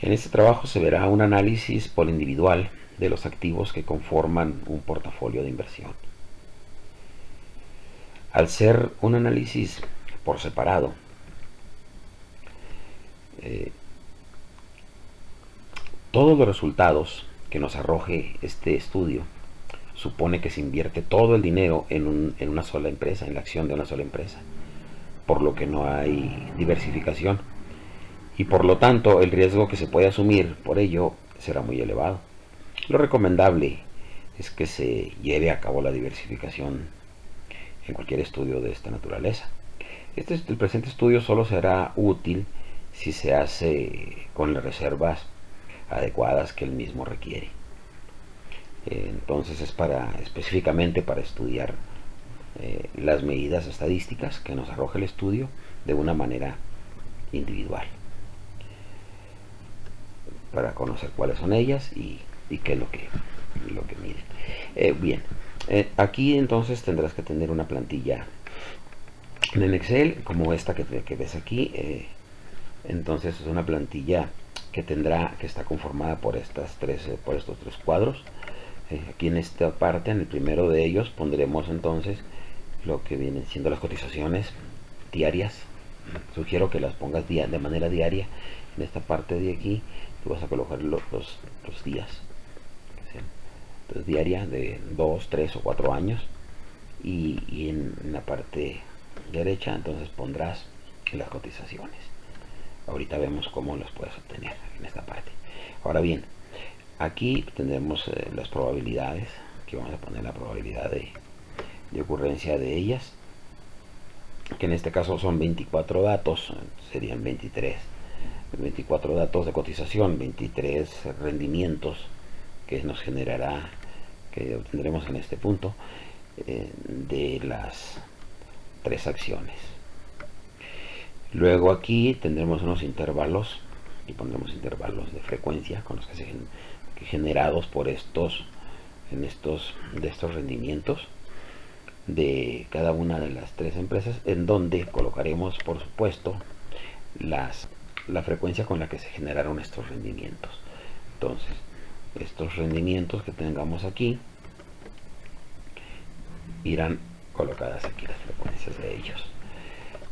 En este trabajo se verá un análisis por individual de los activos que conforman un portafolio de inversión. Al ser un análisis por separado, todos los resultados que nos arroje este estudio supone que se invierte todo el dinero en una sola empresa, en la acción de una sola empresa, por lo que no hay diversificación y por lo tanto el riesgo que se puede asumir por ello será muy elevado. Lo recomendable es que se lleve a cabo la diversificación en cualquier estudio de esta naturaleza. El presente estudio solo será útil si se hace con las reservas adecuadas que el mismo requiere. Entonces es específicamente para estudiar las medidas estadísticas que nos arroja el estudio de una manera individual, para conocer cuáles son ellas y qué es lo que miden. Bien, aquí entonces tendrás que tener una plantilla en Excel como esta que ves aquí. Entonces es una plantilla que está conformada por estos tres cuadros. Aquí en esta parte, en el primero de ellos, pondremos entonces lo que vienen siendo las cotizaciones diarias. Sugiero que las pongas de manera diaria. En esta parte de aquí tú vas a colocar los días. Entonces, diaria de 2, 3 o 4 años. Y en la parte derecha entonces pondrás las cotizaciones. Ahorita vemos cómo las puedes obtener en esta parte. Ahora bien, aquí tendremos las probabilidades, que vamos a poner la probabilidad de ocurrencia de ellas, que en este caso son 24 datos, serían 24 datos de cotización, 23 rendimientos que nos generará, que obtendremos en este punto, de las 3 acciones. Luego aquí tendremos unos intervalos y pondremos intervalos de frecuencia con los que generados por estos rendimientos de cada una de las 3 empresas, en donde colocaremos por supuesto la frecuencia con la que se generaron estos rendimientos. Entonces estos rendimientos que tengamos aquí irán colocadas aquí las frecuencias de ellos.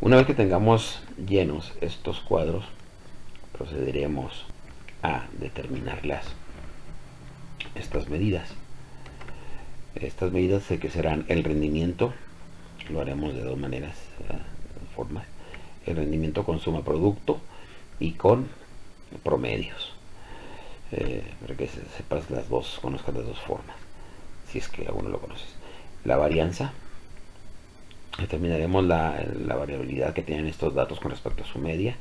Una vez que tengamos llenos estos cuadros, procederemos a determinar estas medidas. Estas medidas que serán el rendimiento, lo haremos de dos formas. El rendimiento con suma producto y con promedios, para que sepas conozcas las dos formas, si es que aún no lo conoces. La varianza, determinaremos la variabilidad que tienen estos datos con respecto a su media.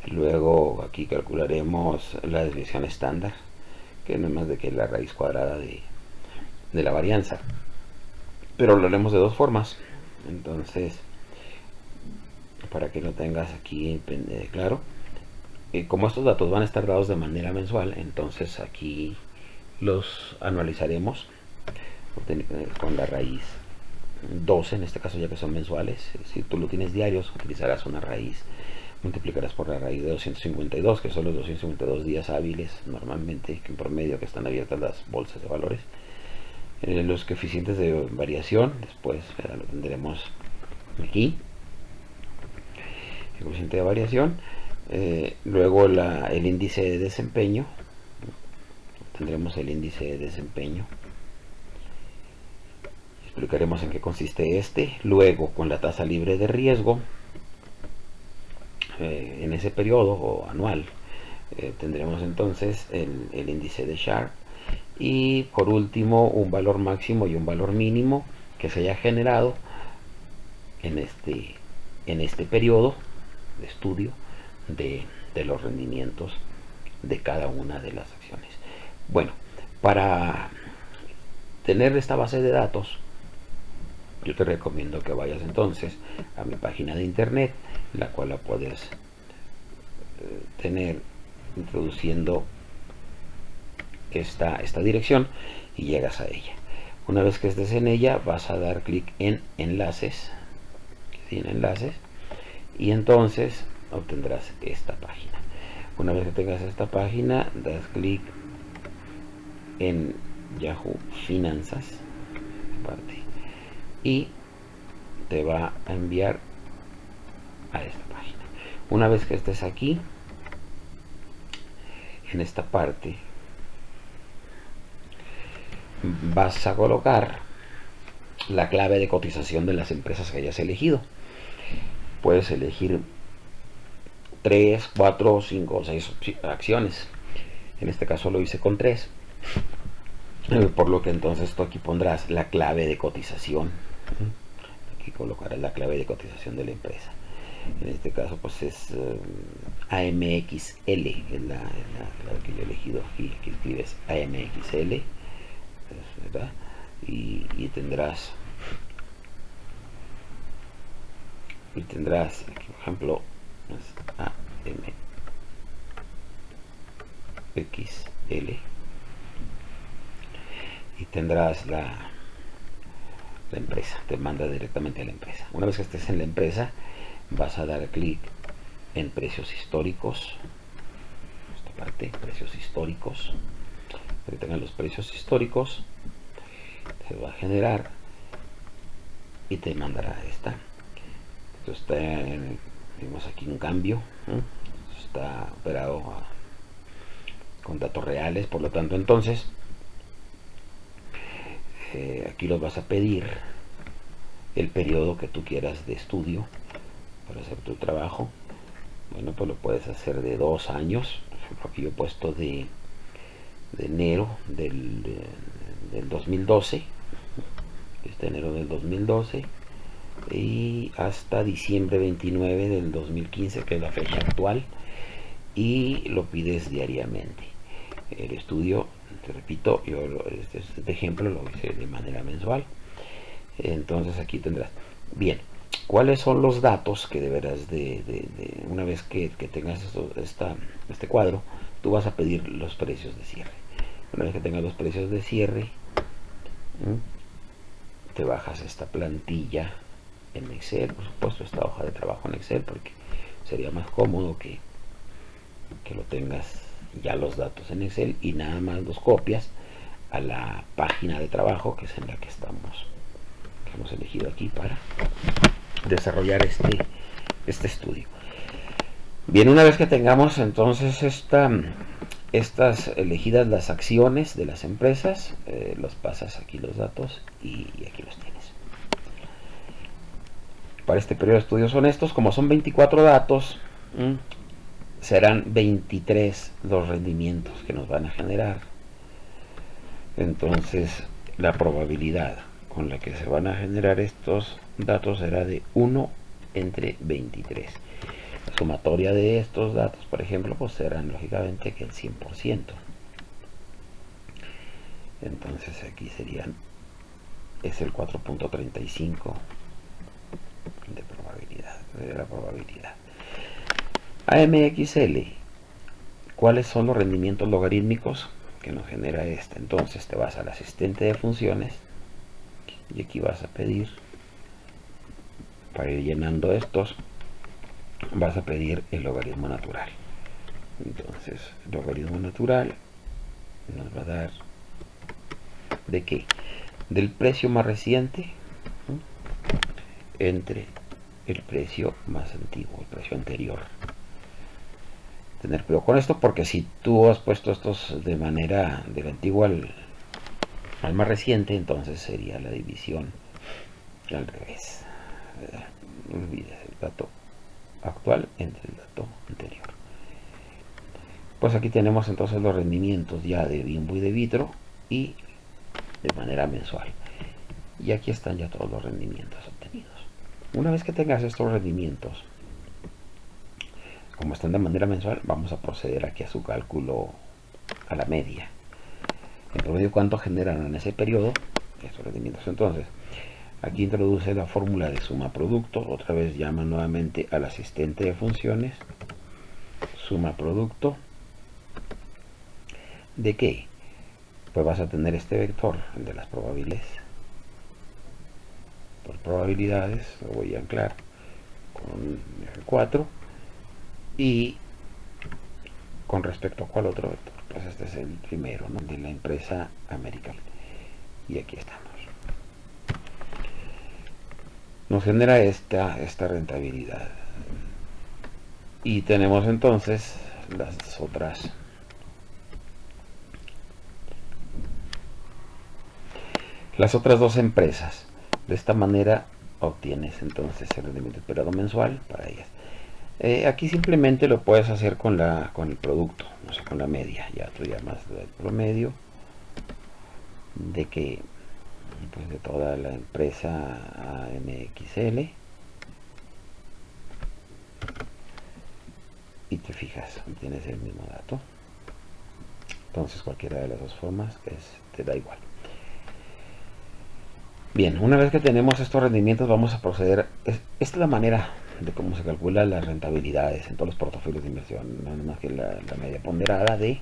Luego aquí calcularemos la desviación estándar, que no es más de que la raíz cuadrada de la varianza, pero lo haremos de dos formas. Entonces, para que lo tengas aquí claro, como estos datos van a estar dados de manera mensual, entonces aquí los anualizaremos con la raíz 12, en este caso, ya que son mensuales. Si tú lo tienes diarios, utilizarás una raíz, multiplicarás por la raíz de 252, que son los 252 días hábiles normalmente, que en promedio que están abiertas las bolsas de valores. Los coeficientes de variación, después lo tendremos aquí, el coeficiente de variación. Luego el índice de desempeño, tendremos el índice de desempeño, explicaremos en qué consiste este. Luego, con la tasa libre de riesgo, en ese periodo o anual, tendremos entonces el índice de Sharpe. Y por último, un valor máximo y un valor mínimo que se haya generado en este periodo de estudio de los rendimientos de cada una de las acciones. Bueno, para tener esta base de datos, yo te recomiendo que vayas entonces a mi página de internet, la cual la puedes tener introduciendo esta dirección y llegas a ella. Una vez que estés en ella, vas a dar clic en enlaces, y entonces obtendrás esta página. Una vez que tengas esta página, das clic en Yahoo Finanzas y te va a enviar a esta página. Una vez que estés aquí, en esta parte vas a colocar la clave de cotización de las empresas que hayas elegido. Puedes elegir 3, 4, 5 o 6 acciones. En este caso lo hice con 3, por lo que entonces tú aquí pondrás la clave de cotización. Aquí colocarás la clave de cotización de la empresa. En este caso pues es AMXL, es la que yo he elegido aquí. Aquí escribes AMXL, ¿verdad? Y tendrás aquí, por ejemplo, AMXL, y tendrás la empresa, te manda directamente a la empresa. Una vez que estés en la empresa, vas a dar clic en precios históricos, esta parte, precios históricos. Para que tengan los precios históricos, se va a generar y te mandará esta. Entonces vemos aquí un cambio, está operado con datos reales, por lo tanto entonces aquí los vas a pedir el periodo que tú quieras de estudio para hacer tu trabajo. Bueno, pues lo puedes hacer de 2 años. Aquí yo he puesto de enero del 2012, este enero del 2012 y hasta diciembre 29 del 2015, que es la fecha actual, y lo pides diariamente. El estudio, te repito, yo este ejemplo lo hice de manera mensual. Entonces aquí tendrás, bien, cuáles son los datos que deberás una vez que tengas este cuadro, tú vas a pedir los precios de cierre. Una vez que tengas los precios de cierre, te bajas esta plantilla en Excel, por supuesto esta hoja de trabajo en Excel, porque sería más cómodo que lo tengas ya los datos en Excel y nada más los copias a la página de trabajo, que es en la que hemos elegido aquí para desarrollar este estudio. Bien, una vez que tengamos entonces estas elegidas las acciones de las empresas, los pasas aquí los datos y aquí los tienes. Para este periodo de estudio son estos, como son 24 datos, serán 23 los rendimientos que nos van a generar. Entonces la probabilidad con la que se van a generar estos datos será de 1 entre 23. La sumatoria de estos datos, por ejemplo, pues serán lógicamente que el 100%. Entonces aquí es el 4.35 de probabilidad, de la probabilidad. AMXL, ¿cuáles son los rendimientos logarítmicos que nos genera este? Entonces te vas al asistente de funciones y aquí vas a pedir, para ir llenando estos, vas a pedir el logaritmo natural. Entonces el logaritmo natural nos va a dar ¿de qué? Del precio más reciente entre el precio más antiguo, el precio anterior. Tener cuidado con esto, porque si tú has puesto estos de manera del antiguo al más reciente, entonces sería la división al revés. No olvides el dato actual entre el dato anterior. Pues aquí tenemos entonces los rendimientos ya de Bimbo y de Vitro y de manera mensual. Y aquí están ya todos los rendimientos obtenidos. Una vez que tengas estos rendimientos, como están de manera mensual, vamos a proceder aquí a su cálculo a la media. En promedio, ¿cuánto generan en ese periodo estos rendimientos? Entonces, aquí introduce la fórmula de suma producto. Otra vez llama nuevamente al asistente de funciones. Suma producto. ¿De qué? Pues vas a tener este vector, el de las probabilidades. Por probabilidades, lo voy a anclar con F4. Y ¿Con respecto a cuál otro vector? Pues este es el primero, ¿no? De la empresa American. Y aquí estamos. Nos genera esta rentabilidad. Y tenemos entonces las otras dos empresas. De esta manera obtienes entonces el rendimiento esperado mensual para ellas. Aquí simplemente lo puedes hacer con el producto, o sea, con la media. Ya tú llamas el promedio de que, pues, de toda la empresa AMXL, y te fijas, obtienes el mismo dato. Entonces cualquiera de las dos formas te da igual. Bien, una vez que tenemos estos rendimientos, vamos a proceder. Esta es la manera de cómo se calcula las rentabilidades en todos los portafolios de inversión, no más que la media ponderada de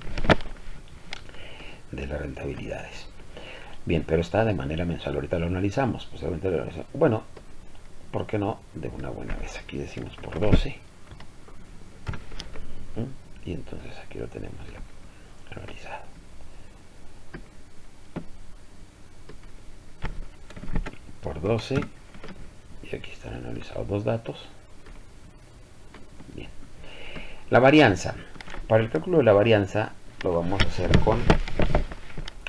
las rentabilidades. Bien, pero está de manera mensual. Ahorita lo analizamos. Posiblemente lo analizamos. Bueno, ¿por qué no? De una buena vez. Aquí decimos por 12. Y entonces aquí lo tenemos ya analizado. Por 12. Y aquí están analizados dos datos. Bien. La varianza. Para el cálculo de la varianza lo vamos a hacer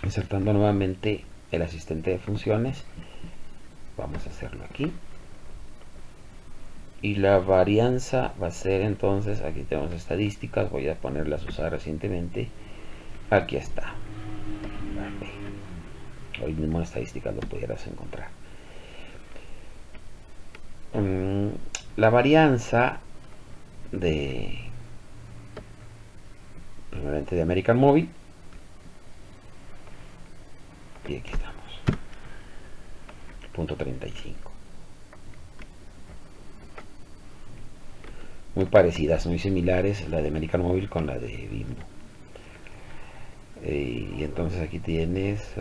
insertando nuevamente el asistente de funciones. Vamos a hacerlo aquí. Y la varianza va a ser entonces, aquí tenemos estadísticas, voy a ponerlas usadas recientemente. Aquí está. Hoy mismo en estadísticas lo pudieras encontrar. La varianza primeramente de American Mobile, y aquí estamos, punto 35. Muy parecidas, muy similares la de American Mobile con la de Bimbo. Y entonces aquí tienes,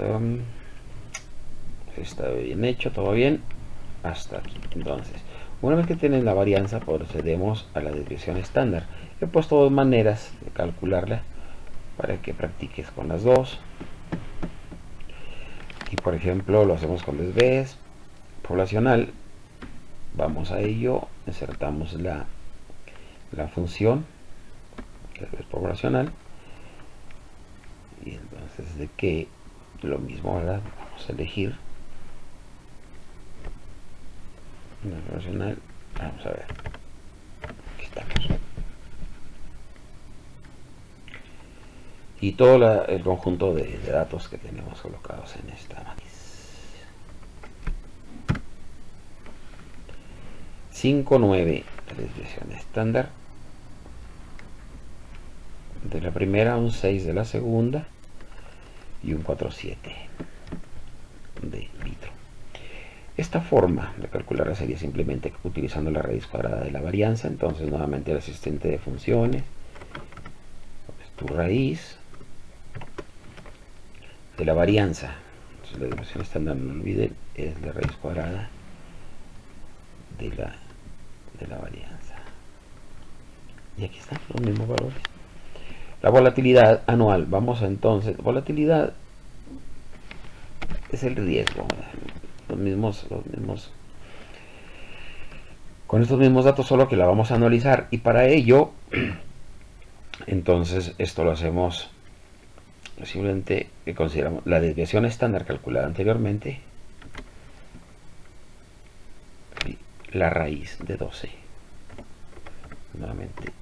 está bien hecho, todo bien, hasta aquí. Entonces, una vez que tienes la varianza, procedemos a la desviación estándar. He puesto dos maneras de calcularla para que practiques con las dos. Aquí, por ejemplo, lo hacemos con desvíos poblacional. Vamos a ello, insertamos la función que es poblacional, y entonces de que lo mismo, ¿verdad? Vamos a elegir una poblacional. Vamos a ver, aquí estamos, y todo el conjunto de datos que tenemos colocados en esta matriz. 5,9 la desviación estándar de la primera, un 6 de la segunda y un 4,7 de litro. Esta forma de calcular sería simplemente utilizando la raíz cuadrada de la varianza. Entonces nuevamente el asistente de funciones, es tu raíz de la varianza. Entonces la desviación estándar, no olviden, es la raíz cuadrada de la varianza. Y aquí están los mismos valores. La volatilidad anual, vamos a entonces, volatilidad es el riesgo, los mismos, con estos mismos datos, solo que la vamos a analizar, y para ello, entonces esto lo hacemos simplemente que consideramos la desviación estándar calculada anteriormente, la raíz de 12, nuevamente.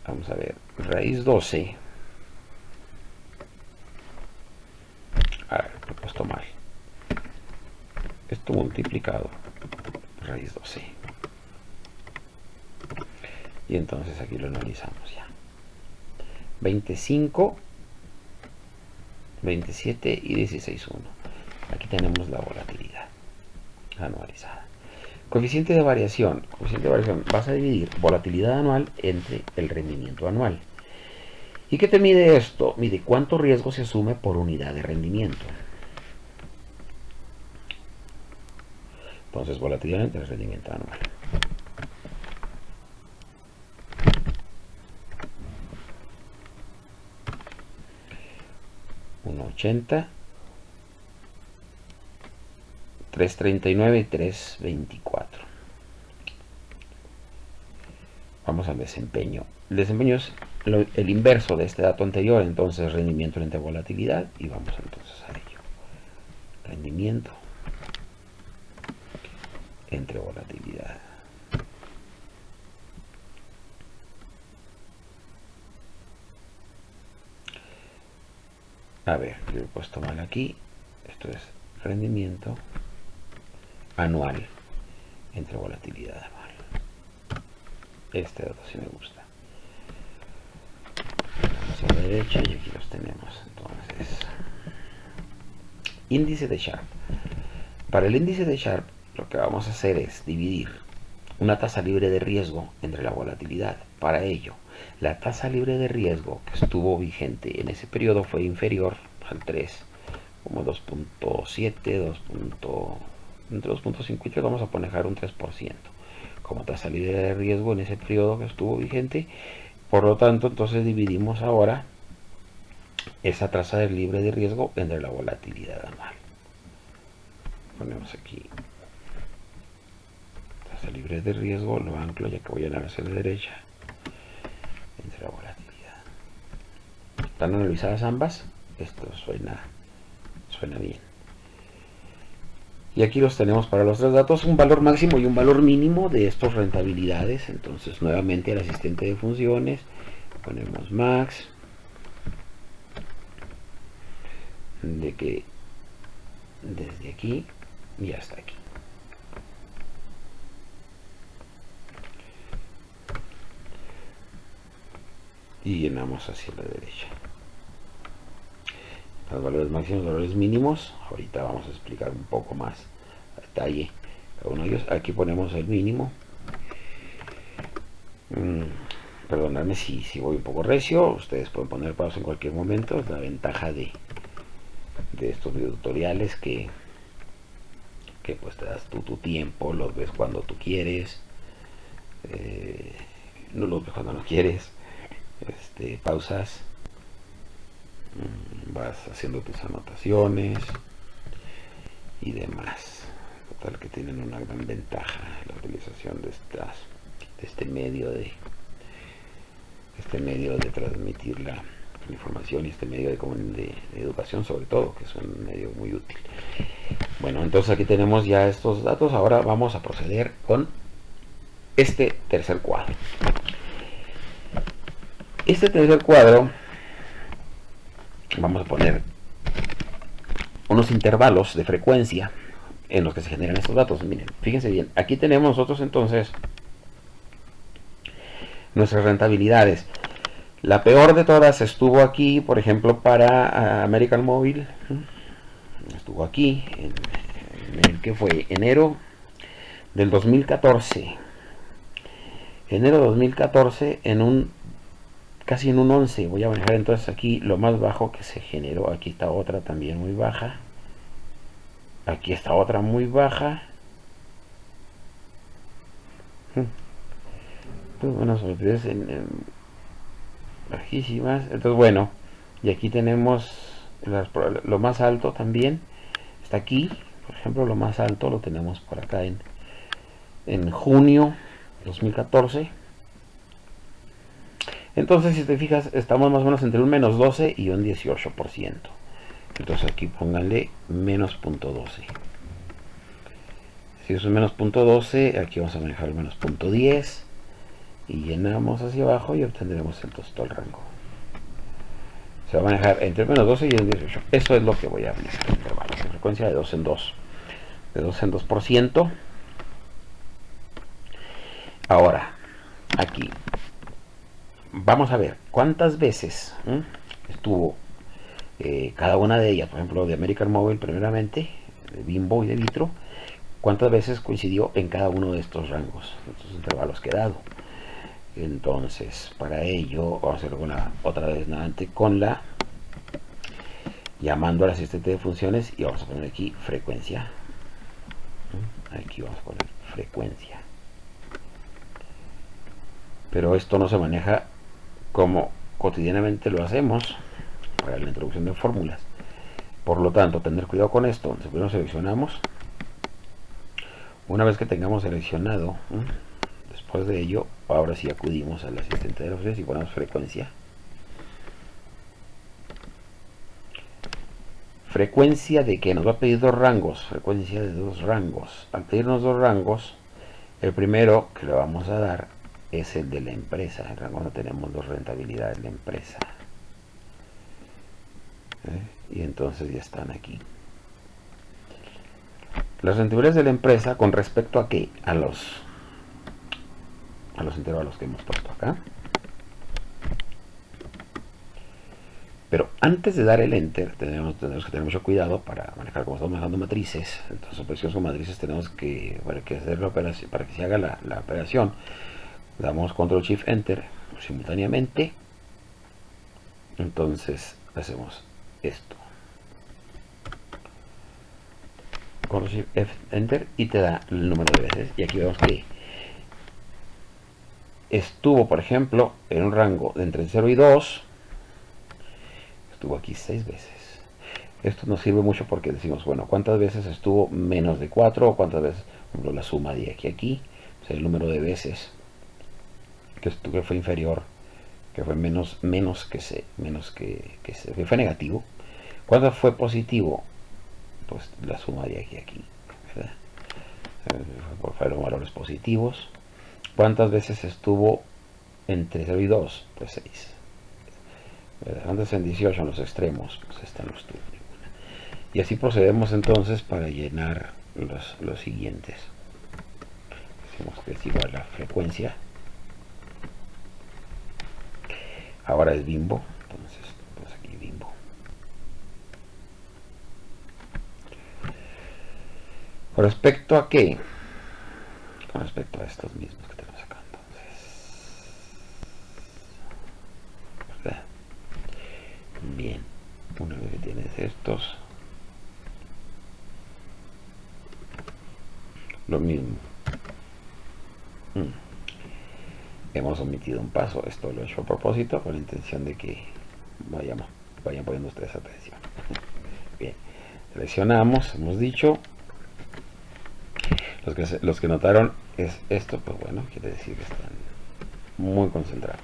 Vamos a ver, raíz 12. Lo he puesto mal. Esto multiplicado raíz 12. Y entonces aquí lo analizamos ya. 25, 27 y 16,1. Aquí tenemos la volatilidad anualizada. Coeficiente de variación. Vas a dividir volatilidad anual entre el rendimiento anual. ¿Y qué te mide esto? Mide cuánto riesgo se asume por unidad de rendimiento. Entonces, volatilidad entre el rendimiento anual. 1.80, 3.39 y 3.24. Vamos al desempeño. El desempeño es el inverso de este dato anterior, entonces rendimiento entre volatilidad, y vamos entonces a ello. Rendimiento entre volatilidad. A ver, yo he puesto mal aquí. Esto es rendimiento anual entre volatilidad anual. Este dato sí me gusta. Vamos a la derecha y aquí los tenemos. Entonces, índice de Sharpe. Para el índice de Sharpe, lo que vamos a hacer es dividir una tasa libre de riesgo entre la volatilidad. Para ello, la tasa libre de riesgo que estuvo vigente en ese periodo fue inferior al 3, como 2.7, entre 2.5 y 3, vamos a poner un 3% como tasa libre de riesgo en ese periodo que estuvo vigente. Por lo tanto, entonces dividimos ahora esa tasa libre de riesgo entre la volatilidad anual. Ponemos aquí tasa libre de riesgo, lo anclo ya que voy a ir hacia la derecha, entre la volatilidad. ¿Están analizadas ambas? Esto suena bien. Y aquí los tenemos para los tres datos, un valor máximo y un valor mínimo de estos rentabilidades. Entonces nuevamente al asistente de funciones ponemos max, de que desde aquí y hasta aquí. Y llenamos hacia la derecha. Los valores máximos, los valores mínimos, ahorita vamos a explicar un poco más a detalle cada uno de ellos. Aquí ponemos el mínimo. Perdonadme si voy un poco recio, ustedes pueden poner pausa en cualquier momento. Es la ventaja de estos tutoriales que pues te das tu tiempo, los ves cuando tú quieres, no los ves cuando no quieres, pausas, vas haciendo tus anotaciones y demás. Total que tienen una gran ventaja la utilización de este medio de transmitir la información y este medio de educación, sobre todo, que es un medio muy útil. Bueno, entonces aquí tenemos ya estos datos. Ahora vamos a proceder con este tercer cuadro. Este tercer cuadro vamos a poner unos intervalos de frecuencia en los que se generan estos datos. Miren, fíjense bien, aquí tenemos nosotros entonces nuestras rentabilidades. La peor de todas estuvo aquí, por ejemplo, para American Mobile. Estuvo aquí en el que fue enero del 2014. Enero de 2014 casi en un 11. Voy a manejar entonces aquí lo más bajo que se generó. Aquí está otra también muy baja. Aquí está otra muy baja. Pues bueno, sorpresas bajísimas. Entonces bueno, y aquí tenemos lo más alto también. Está aquí, por ejemplo, lo más alto lo tenemos por acá en junio 2014. Entonces, si te fijas, estamos más o menos entre un menos 12 y un 18%. Entonces aquí pónganle menos 0.12. Si es un menos 0.12, aquí vamos a manejar el menos 0.10 y llenamos hacia abajo y obtendremos entonces todo el rango. Se va a manejar entre el menos 12 y el 18. Eso es lo que voy a manejar en intervalos de frecuencia de 2 en 2. De 2 en 2%. Ahora, aquí vamos a ver cuántas veces estuvo cada una de ellas. Por ejemplo, de American Mobile primeramente, de Bimbo y de Vitro, cuántas veces coincidió en cada uno de estos rangos, estos intervalos que he dado. Entonces, para ello vamos a hacerlo otra vez nuevamente con llamando al asistente de funciones, y vamos a poner aquí frecuencia. Aquí vamos a poner frecuencia. Pero esto no se maneja como cotidianamente lo hacemos para la introducción de fórmulas. Por lo tanto, tener cuidado con esto. Primero seleccionamos. Una vez que tengamos seleccionado, después de ello, ahora sí acudimos al asistente de los y ponemos frecuencia. Frecuencia de que nos va a pedir dos rangos. Frecuencia de dos rangos. Al pedirnos dos rangos, el primero que le vamos a dar es el de la empresa. El rango no tenemos dos rentabilidades de la empresa. Y entonces ya están aquí. Las rentabilidades de la empresa con respecto a qué? A los intervalos que hemos puesto acá. Pero antes de dar el enter, tenemos que tener mucho cuidado para manejar, como estamos manejando matrices. Entonces, operaciones con matrices tenemos que, para que hacer la operación, para que se haga la operación, damos control shift enter simultáneamente. Entonces hacemos esto. Control shift enter y te da el número de veces. Y aquí vemos que estuvo, por ejemplo, en un rango de entre 0 y 2. Estuvo aquí 6 veces. Esto nos sirve mucho porque decimos, bueno, ¿cuántas veces estuvo menos de 4? O cuántas veces, por ejemplo, la suma de aquí a aquí, o sea, el número de veces que fue inferior, que fue que fue negativo. ¿Cuánto fue positivo? Pues la suma de aquí a aquí, ¿verdad? Fueron valores positivos. ¿Cuántas veces estuvo entre 0 y 2? Pues 6. Antes en 18 en los extremos, pues esta no estuvo ninguna. Y así procedemos entonces para llenar los siguientes. Decimos que es igual a la frecuencia. Ahora es bimbo, entonces pues aquí bimbo. ¿Con respecto a qué? Con respecto a estos mismos que tenemos acá, entonces. ¿Verdad? Bien, una vez que tienes estos, lo mismo. Hemos omitido un paso, esto lo he hecho a propósito con la intención de que vayan poniendo ustedes atención. Bien, seleccionamos, hemos dicho. Los que notaron es esto, pues bueno, quiere decir que están muy concentrados.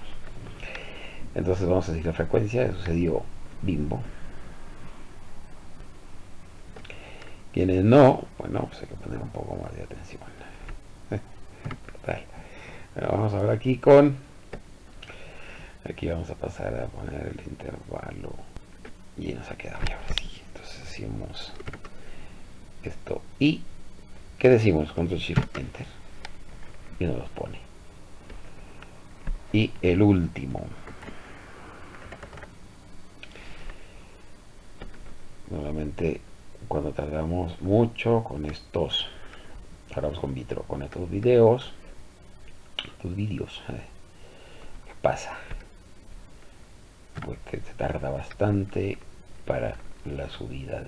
Entonces vamos a decir la frecuencia, sucedió bimbo. Quienes no, bueno, pues hay que poner un poco más de atención. Total. Bueno, vamos a ver aquí aquí vamos a pasar a poner el intervalo y nos ha quedado ya así. Entonces hacemos esto y ¿qué decimos? Control shift enter y nos los pone. Y el último, nuevamente cuando tardamos mucho con estos, ahora vamos con Vitro, con estos vídeos, ¿qué pasa? Pues que se tarda bastante para la subida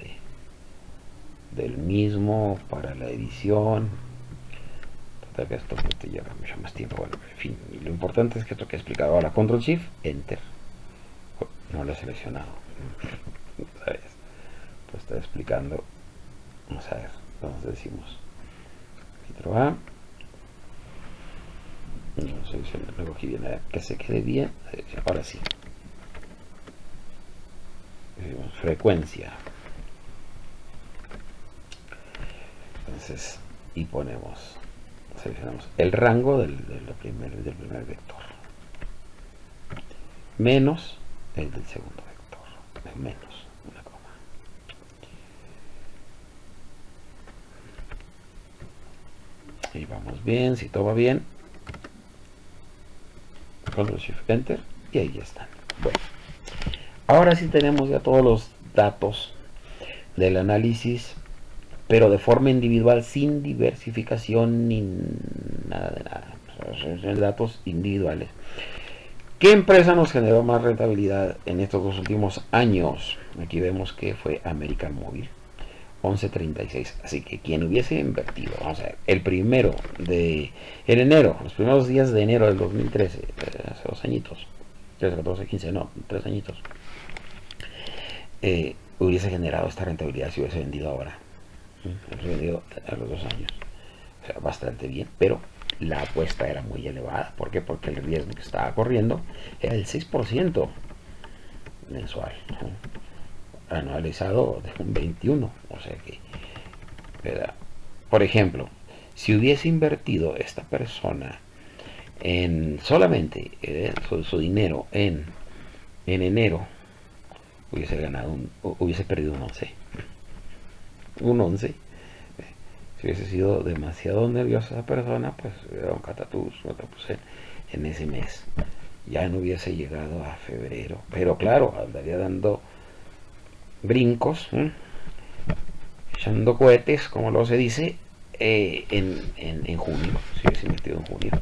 del mismo, para la edición. Total que esto pues te lleva mucho más tiempo. Bueno, en fin, y lo importante es que esto que he explicado ahora, control shift enter, no lo he seleccionado, ¿sabes? Pues está explicando. Vamos a ver, entonces decimos filtro A, no selecciono, luego aquí viene que se quede bien, ahora sí. Decimos frecuencia, entonces, y ponemos, seleccionamos el rango del primer vector menos el del segundo vector, menos una coma. Y vamos bien, si todo va bien, control shift enter y ahí ya están. Bueno, ahora sí tenemos ya todos los datos del análisis, pero de forma individual, sin diversificación ni nada de nada. Son datos individuales. ¿Qué empresa nos generó más rentabilidad en estos 2 últimos años? Aquí vemos que fue América Móvil, 11.36. Así que quien hubiese invertido, vamos a ver, el primero en enero, los primeros días de enero del 2013, hace 2 añitos, 13, 14, 15, no, 3 añitos, hubiese generado esta rentabilidad si hubiese vendido ahora. Hubiese vendido a los 2 años. O sea, bastante bien, pero la apuesta era muy elevada. ¿Por qué? Porque el riesgo que estaba corriendo era el 6% mensual, ¿no? Anualizado de un 21%. O sea que, ¿verdad? Por ejemplo, si hubiese invertido esta persona en solamente su dinero en enero, hubiese perdido un 11. Un 11. Si hubiese sido demasiado nerviosa esa persona, pues era un catatús en ese mes. Ya no hubiese llegado a febrero. Pero claro, andaría dando brincos, echando cohetes, como lo se dice, en junio. Si hubiese invertido en junio.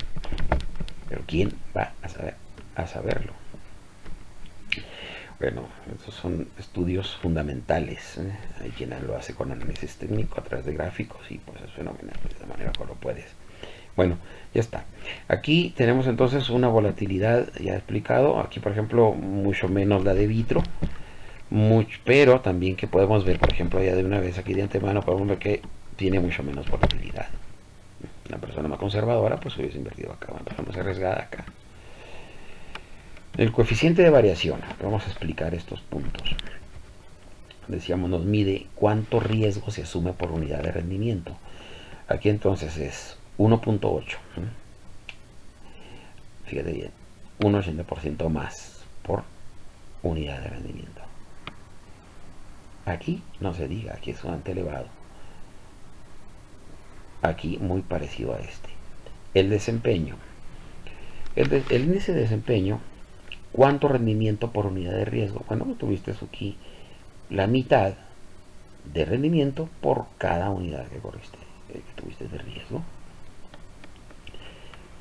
Pero ¿quién va a saberlo? Bueno, estos son estudios fundamentales. Hay quien lo hace con análisis técnico a través de gráficos y pues es fenomenal, de la manera como lo puedes. Bueno, ya está. Aquí tenemos entonces una volatilidad ya explicado. Aquí, por ejemplo, mucho menos la de Vitro. Pero también que podemos ver, por ejemplo, ya de una vez aquí de antemano, podemos ver que tiene mucho menos volatilidad. Una persona más conservadora pues hubiese invertido acá, una persona más arriesgada acá. El coeficiente de variación, vamos a explicar estos puntos. Decíamos, nos mide cuánto riesgo se asume por unidad de rendimiento. Aquí entonces es 1.8. Fíjate bien, un 80% más por unidad de rendimiento. Aquí no se diga, aquí es bastante elevado. Aquí muy parecido a este. El desempeño. El índice de desempeño, ¿cuánto rendimiento por unidad de riesgo? Bueno, tuviste aquí la mitad de rendimiento por cada unidad que corriste, que tuviste de riesgo.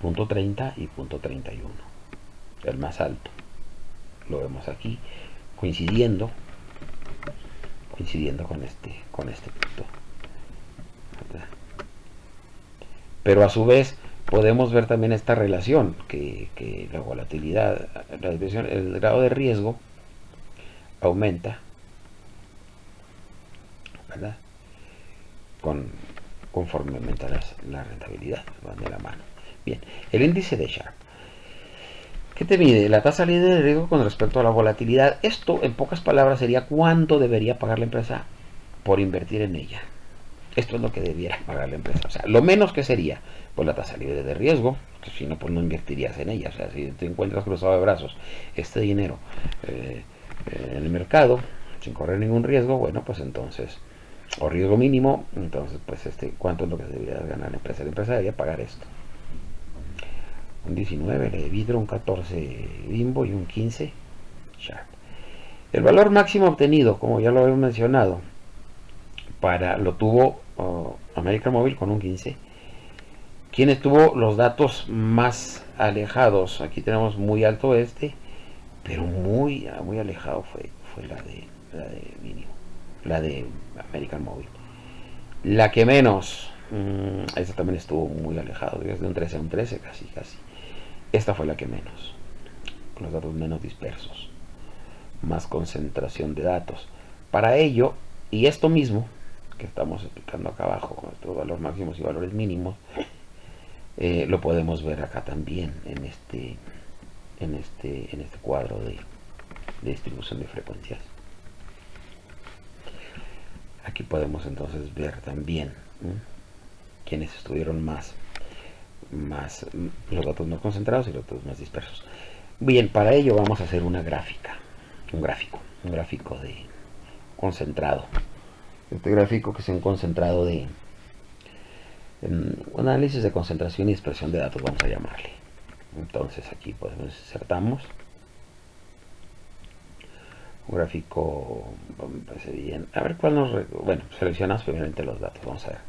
Punto 30 y punto 31. El más alto. Lo vemos aquí coincidiendo con este punto. Pero a su vez podemos ver también esta relación que la volatilidad, el grado de riesgo aumenta, ¿verdad? Conforme aumenta la rentabilidad, van de la mano. Bien, el índice de Sharpe. ¿Qué te mide? La tasa libre de riesgo con respecto a la volatilidad. Esto, en pocas palabras, sería cuánto debería pagar la empresa por invertir en ella. Esto es lo que debiera pagar la empresa. O sea, lo menos que sería, pues la tasa libre de riesgo, que si no, pues no invertirías en ella. O sea, si te encuentras cruzado de brazos este dinero en el mercado, sin correr ningún riesgo, bueno, pues entonces, o riesgo mínimo, entonces, pues ¿cuánto es lo que debería ganar la empresa? La empresa debería pagar esto. Un 19 de Vitro, un 14 Bimbo y un 15 Sharp. El valor máximo obtenido, como ya lo habíamos mencionado, lo tuvo American Mobile con un 15. Quienes tuvo los datos más alejados, aquí tenemos muy alto pero muy alejado fue la de mínimo, la de American Mobile. La que menos, esta también estuvo muy alejado, desde un 13 a un 13 casi. Esta fue la que menos, con los datos menos dispersos, más concentración de datos. Para ello, y esto mismo que estamos explicando acá abajo, con estos valores máximos y valores mínimos, lo podemos ver acá también en este cuadro de distribución de frecuencias. Aquí podemos entonces ver también quienes estuvieron más los datos más concentrados y los datos más dispersos. Bien, para ello vamos a hacer una gráfica, un gráfico de concentrado. Este gráfico que es un concentrado de un análisis de concentración y dispersión de datos, vamos a llamarle. Entonces aquí podemos insertamos un gráfico, me parece bien. A ver cuál nos... Bueno, seleccionamos primeramente los datos. Vamos a ver,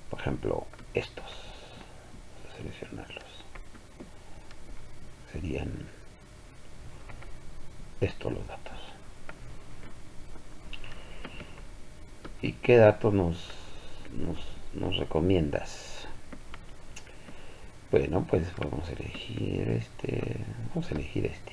por ejemplo, estos. Vamos a seleccionarlos. Serían estos los datos. ¿Y qué datos nos recomiendas? Bueno, pues vamos a elegir este. Vamos a elegir este.